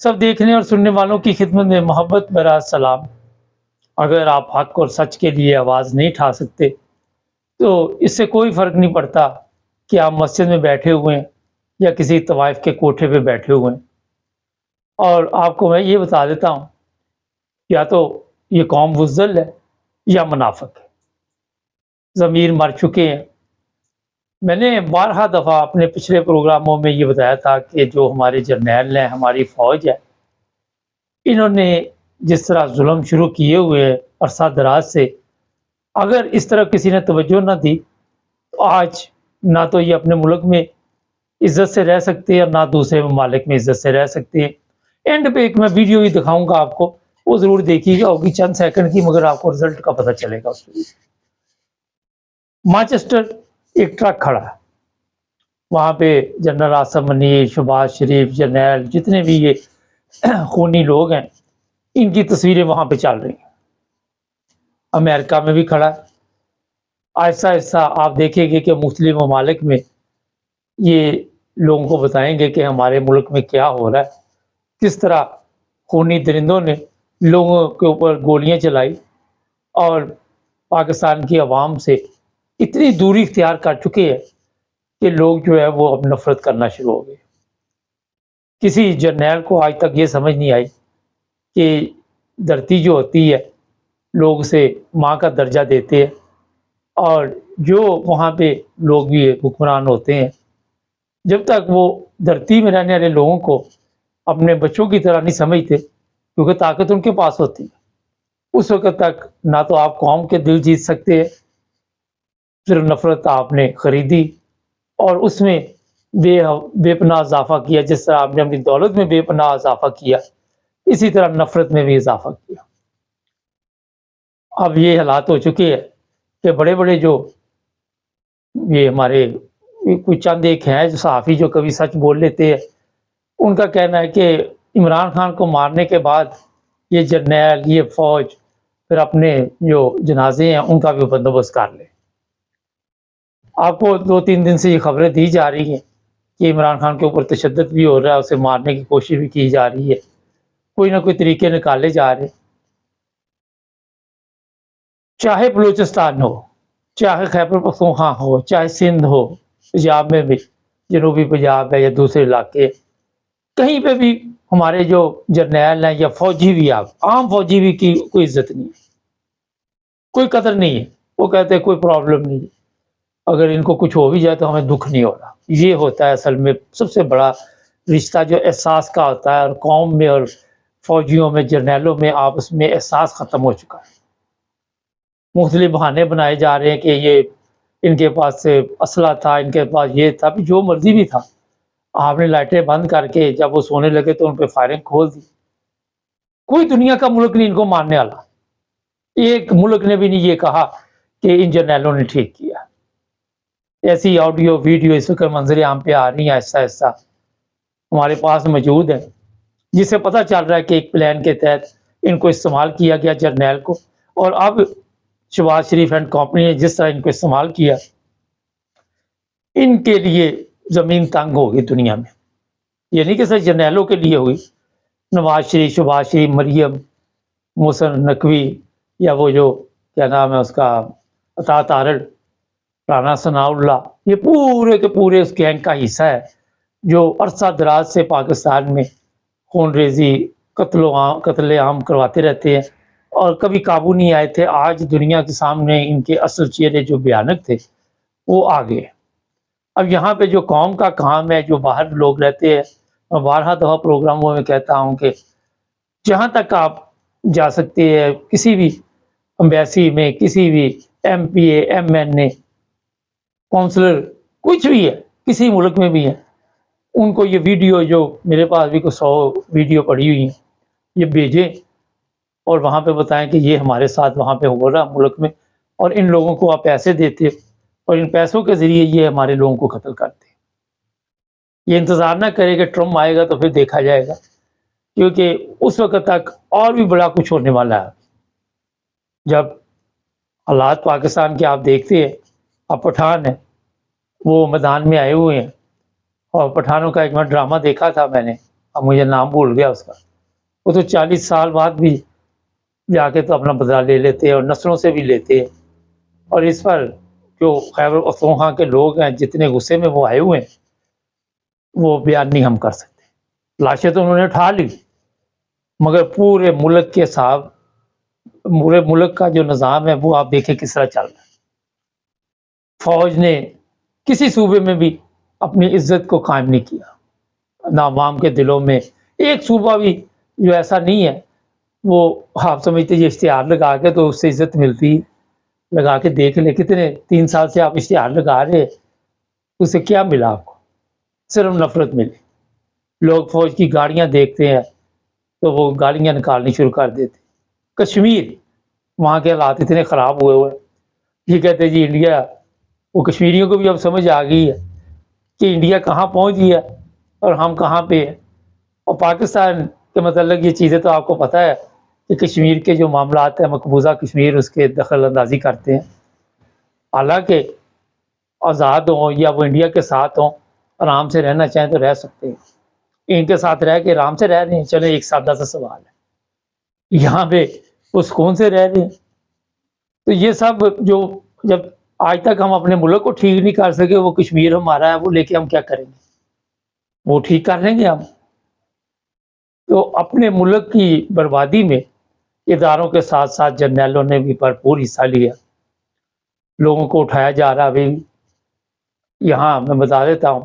سب دیکھنے اور سننے والوں کی خدمت میں محبت بھرا سلام۔ اگر آپ حق اور سچ کے لیے آواز نہیں اٹھا سکتے تو اس سے کوئی فرق نہیں پڑتا کہ آپ مسجد میں بیٹھے ہوئے ہیں یا کسی طوائف کے کوٹھے پہ بیٹھے ہوئے ہیں۔ اور آپ کو میں یہ بتا دیتا ہوں، یا تو یہ قوم بزدل ہے یا منافق ہے، ضمیر مر چکے ہیں۔ میں نے بارہا دفعہ اپنے پچھلے پروگراموں میں یہ بتایا تھا کہ جو ہمارے جرنیل ہیں، ہماری فوج ہے، انہوں نے جس طرح ظلم شروع کیے ہوئے عرصہ دراز سے، اگر اس طرح کسی نے توجہ نہ دی تو آج نہ تو یہ اپنے ملک میں عزت سے رہ سکتے ہیں اور نہ دوسرے ممالک میں عزت سے رہ سکتے ہیں۔ اینڈ پہ ایک میں ویڈیو ہی دکھاؤں گا آپ کو، وہ ضرور دیکھیے گا، ہوگی چند سیکنڈ کی، مگر آپ کو رزلٹ کا پتہ چلے گا اس میں۔ مانچسٹر ایک ٹرک کھڑا ہے، وہاں پہ جنرل آصف منیر، شہباز شریف، جرنیل، جتنے بھی یہ خونی لوگ ہیں، ان کی تصویریں وہاں پہ چل رہی ہیں۔ امریکہ میں بھی کھڑا ہے۔ آہستہ آہستہ آپ دیکھیں گے کہ مختلف ممالک میں یہ لوگوں کو بتائیں گے کہ ہمارے ملک میں کیا ہو رہا ہے، کس طرح خونی درندوں نے لوگوں کے اوپر گولیاں چلائی اور پاکستان کی عوام سے اتنی دوری اختیار کر چکے ہیں کہ لوگ جو ہے وہ اب نفرت کرنا شروع ہو گئے۔ کسی جرنیل کو آج تک یہ سمجھ نہیں آئی کہ دھرتی جو ہوتی ہے لوگ اسے ماں کا درجہ دیتے ہیں، اور جو وہاں پہ لوگ بھی حکمران ہوتے ہیں، جب تک وہ دھرتی میں رہنے والے لوگوں کو اپنے بچوں کی طرح نہیں سمجھتے، کیونکہ طاقت ان کے پاس ہوتی ہے، اس وقت تک نہ تو آپ قوم کے دل جیت سکتے ہیں، صرف نفرت آپ نے خریدی اور اس میں بے پناہ اضافہ کیا۔ جس طرح آپ نے اپنی دولت میں بے پناہ اضافہ کیا، اسی طرح نفرت میں بھی اضافہ کیا۔ اب یہ حالات ہو چکے ہیں کہ بڑے بڑے جو یہ ہمارے کچھ چند ایک ہیں جو صحافی جو کبھی سچ بول لیتے ہیں، ان کا کہنا ہے کہ عمران خان کو مارنے کے بعد یہ جرنیل، یہ فوج پھر اپنے جو جنازے ہیں ان کا بھی بندوبست کر لے۔ آپ کو 2-3 دن سے یہ خبریں دی جا رہی ہیں کہ عمران خان کے اوپر تشدد بھی ہو رہا ہے، اسے مارنے کی کوشش بھی کی جا رہی ہے، کوئی نہ کوئی طریقے نکالے جا رہے۔ چاہے بلوچستان ہو، چاہے خیبر پختونخوا ہو، چاہے سندھ ہو، پنجاب میں بھی، جنوبی پنجاب ہے یا دوسرے علاقے، کہیں پہ بھی ہمارے جو جرنیل ہیں یا فوجی بھی، آپ عام فوجی بھی کی کوئی عزت نہیں ہے، کوئی قدر نہیں ہے۔ وہ کہتے ہیں کوئی پرابلم نہیں ہے، اگر ان کو کچھ ہو بھی جائے تو ہمیں دکھ نہیں ہو رہا۔ یہ ہوتا ہے اصل میں سب سے بڑا رشتہ جو احساس کا ہوتا ہے، اور قوم میں اور فوجیوں میں، جرنیلوں میں آپس میں احساس ختم ہو چکا ہے۔ مختلف بہانے بنائے جا رہے ہیں کہ یہ ان کے پاس سے اسلحہ تھا، ان کے پاس یہ تھا، جو مرضی بھی تھا، آپ نے لائٹیں بند کر کے جب وہ سونے لگے تو ان پہ فائرنگ کھول دی۔ کوئی دنیا کا ملک نہیں ان کو مارنے والا، ایک ملک نے بھی نہیں یہ کہا کہ ان جرنیلوں نے ٹھیک کیا۔ ایسی آڈیو ویڈیو اس وقت منظر عام پہ آ رہی ہیں، آہستہ آہستہ ہمارے پاس موجود ہے، جس سے پتہ چل رہا ہے کہ ایک پلان کے تحت ان کو استعمال کیا گیا جرنیل کو، اور اب شہباز شریف اینڈ کمپنی نے جس طرح ان کو استعمال کیا، ان کے لیے زمین تنگ ہوگی دنیا میں۔ یہ نہیں کہ صرف جرنیلوں کے لیے ہوئی، نواز شریف، شہباز شریف، مریم محسن نقوی، یا وہ جو کیا نام ہے اس کا، عطا تارڑ، رانا ثناء اللہ، یہ پورے کے پورے اس گینگ کا حصہ ہے جو عرصہ دراز سے پاکستان میں خون ریزی، قتل عام کرواتے رہتے ہیں، اور کبھی قابو نہیں آئے تھے۔ آج دنیا کے سامنے ان کے اصل چہرے جو بھیانک تھے وہ آ گئے۔ اب یہاں پہ جو قوم کا کام ہے، جو باہر لوگ رہتے ہیں، میں بارہا دفعہ پروگراموں میں کہتا ہوں کہ جہاں تک آپ جا سکتے ہیں، کسی بھی امبیسی میں، کسی بھی ایم پی اے، ایم این اے، کونسلر، کچھ بھی ہے، کسی ملک میں بھی ہے، ان کو یہ ویڈیو، جو میرے پاس بھی کوئی 100 ویڈیو پڑی ہوئی ہیں، یہ بھیجیں اور وہاں پہ بتائیں کہ یہ ہمارے ساتھ وہاں پہ ہو رہا ملک میں، اور ان لوگوں کو آپ پیسے دیتے اور ان پیسوں کے ذریعے یہ ہمارے لوگوں کو قتل کرتے ہیں۔ یہ انتظار نہ کرے کہ ٹرمپ آئے گا تو پھر دیکھا جائے گا، کیونکہ اس وقت تک اور بھی بڑا کچھ ہونے والا ہے۔ جب حالات پاکستان کے آپ دیکھتے ہیں، اب پٹھان ہیں، وہ میدان میں آئے ہوئے ہیں، اور پٹھانوں کا ایک میں ڈرامہ دیکھا تھا میں نے، अब मुझे नाम भूल गया उसका, वो तो 40 साल बाद भी जाके तो अपना बदला ले लेते हैं और नस्लों से भी लेते हैं। और इस पर जो खैबर पख्तूनख्वा के लोग हैं, जितने गुस्से में वो आए हुए हैं, वो बयान नहीं हम कर सकते। लाशें तो उन्होंने उठा ली, मगर पूरे मुल्क के साथ पूरे मुल्क का जो निज़ाम है वो आप देखें किस तरह चल रहा है। फौज ने किसी सूबे में भी अपनी इज्जत को कायम नहीं किया, ना अवाम के दिलों में एक सूबा भी जो ऐसा नहीं है वो आप समझते ये इश्तिहार लगा के तो उससे इज्जत मिलती, लगा के देख ले कितने 3 साल से आप इश्तिहार लगा रहे, उससे क्या मिला आपको? सिर्फ नफरत मिली। लोग फौज की गाड़ियां देखते हैं तो वो गालियां निकालनी शुरू कर देते। कश्मीर, वहाँ के हालात इतने ख़राब हुए हुए हैं, ये कहते जी इंडिया, वो कश्मीरियों को भी अब समझ आ गई है कि इंडिया कहाँ पहुँच गया और हम कहाँ पे हैं। और पाकिस्तान के मतलब ये चीज़ें तो आपको पता है कि कश्मीर के जो मामलात हैं, मकबूजा कश्मीर उसके दखल अंदाजी करते हैं। हालांकि आज़ाद हों या वो इंडिया के साथ हों, आराम से रहना चाहें तो रह सकते हैं, इनके साथ रह के आराम से रह रहे हैं। चलो एक सादा सा सवाल है, यहाँ पे वो सुकून से रह रहे हैं। तो ये सब जो जब आज तक हम अपने मुल्क को ठीक नहीं कर सके, वो कश्मीर हमारा है, वो लेके हम क्या करेंगे? वो ठीक कर लेंगे हम? तो अपने मुल्क की बर्बादी में इदारों के साथ साथ जर्नैलों ने भी भरपूर हिस्सा लिया, लोगों को उठाया जा रहा है। अभी यहाँ मैं बता देता हूँ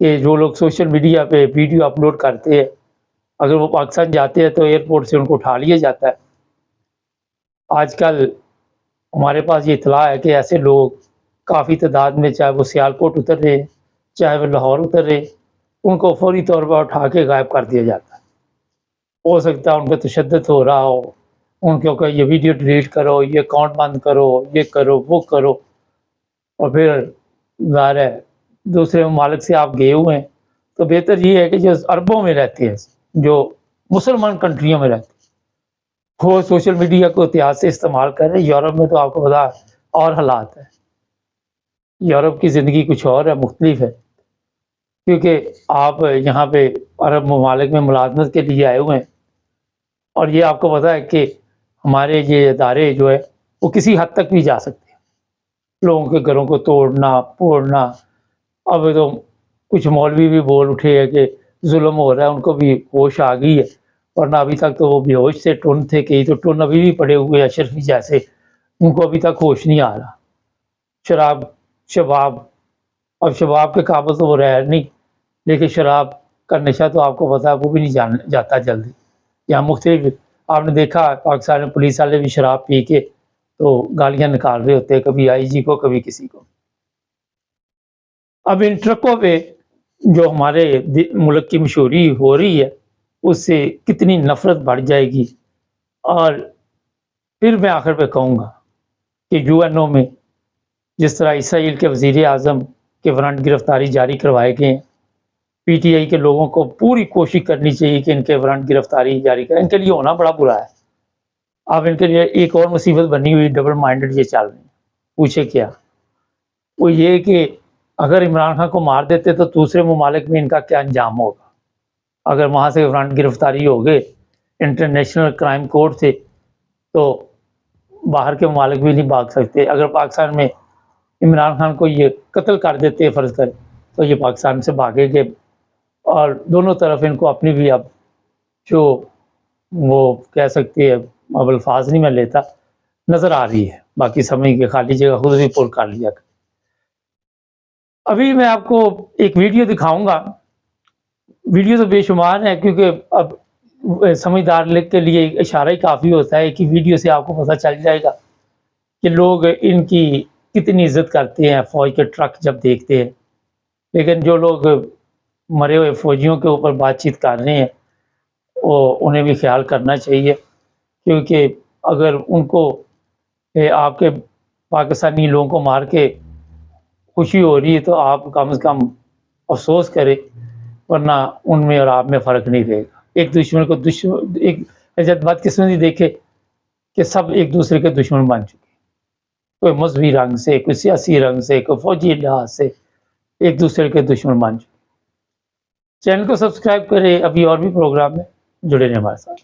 कि जो लोग सोशल मीडिया पे वीडियो अपलोड करते हैं, अगर वो पाकिस्तान जाते हैं तो एयरपोर्ट से उनको उठा लिया जाता है। आजकल हमारे पास ये इत्तला है कि ऐसे लोग काफ़ी तादाद में, चाहे वो सियालकोट उतर रहे, चाहे वो लाहौर उतर रहे, उनको फौरी तौर पर उठा के गायब कर दिया जाता है। हो सकता है उन पर तशद्दुद हो रहा हो, उनके ऊपर ये वीडियो डिलीट करो, ये अकाउंट बंद करो, ये करो, वो करो। और फिर ज़ाहिर है दूसरे ममालिक से आप गए हुए हैं, तो बेहतर ये है कि जो अरबों में रहते हैं, जो मुसलमान कंट्रियों में रहते हैं, वो सोशल मीडिया को एहतियात से इस्तेमाल कर रहे हैं। यूरोप में तो आपको पता है और हालात है, यूरोप की ज़िंदगी कुछ और है, मुख्तलिफ है, क्योंकि आप यहाँ पे अरब ममालिक में मुलाजमत के लिए आए हुए हैं। और ये आपको पता है कि हमारे ये इदारे जो है वो किसी हद तक भी जा सकते हैं, लोगों के घरों को तोड़ना फोड़ना। अब तो कुछ मौलवी भी बोल उठे हैं कि जुल्म हो रहा है, उनको भी होश आ गई है, वरना अभी तक तो वो बेहोश से टुन थे, कई तो टुन अभी भी पड़े हुए अशरफी जैसे, उनको अभी तक होश नहीं आ रहा। शराब शबाब, अब शबाब के काबिल तो वो रह नहीं, लेकिन शराब का नशा तो आपको पता है वो भी नहीं जाता जल्दी। यहाँ मुख्तलिफ आपने देखा पाकिस्तान में पुलिस वाले भी शराब पी के तो गालियाँ निकाल रहे होते हैं, कभी आईजी को कभी किसी को। अब इन ट्रकों पे जो हमारे मुल्क की मशहूरी हो रही है, उससे कितनी नफ़रत बढ़ जाएगी। और फिर मैं आखिर पे कहूँगा कि यूएनओ में जिस तरह इसराइल के वज़ीर आज़म के वारंट गिरफ़्तारी जारी करवाए गए हैं, पीटीआई के लोगों को पूरी कोशिश करनी चाहिए कि इनके वारंट गिरफ़्तारी जारी करें। इनके लिए होना बड़ा बुरा है। अब इनके लिए एक और मुसीबत बनी हुई, डबल माइंडेड ये चल रहे हैं। पूछे क्या? वो ये कि अगर इमरान खान को मार देते तो दूसरे ममालिक में इनका क्या अंजाम होगा? अगर वहाँ से वारंट गिरफ़्तारी हो गए इंटरनेशनल क्राइम कोर्ट से, तो बाहर के ममालिक भी नहीं भाग सकते। अगर पाकिस्तान में इमरान खान को ये कत्ल कर देते फ़र्ज़ कर, तो ये पाकिस्तान से भागेंगे और दोनों तरफ इनको अपनी भी अब जो वो कह सकते हैं, अब अल्फाज नहीं मैं लेता, नज़र आ रही है। बाकी समय की खाली जगह खुद भी पुर कर लिया। अभी मैं आपको एक वीडियो दिखाऊंगा। वीडियो तो बेशुमार है, क्योंकि अब समझदार लोग के लिए इशारा ही काफ़ी होता है कि वीडियो से आपको पता चल जाएगा कि लोग इनकी कितनी इज्जत करते हैं, फ़ौज के ट्रक जब देखते हैं। लेकिन जो लोग मरे हुए फ़ौजियों के ऊपर बातचीत कर रहे हैं, वो उन्हें भी ख्याल करना चाहिए, क्योंकि अगर उनको आपके पाकिस्तानी लोगों को मार के खुशी हो रही है तो आप कम से कम अफसोस करें, वरना उनमें और आप में फ़र्क नहीं रहेगा। एक दूसरे को एक बदकिस्मती देखे कि सब एक दूसरे के दुश्मन बन चुके, कोई मजहबी रंग से, कोई सियासी रंग से, कोई फौजी लिहाज से एक दूसरे के दुश्मन बन चुके। چینل کو سبسکرائب کریں. ابھی اور بھی پروگرام میں جڑے رہیں ہمارے ساتھ.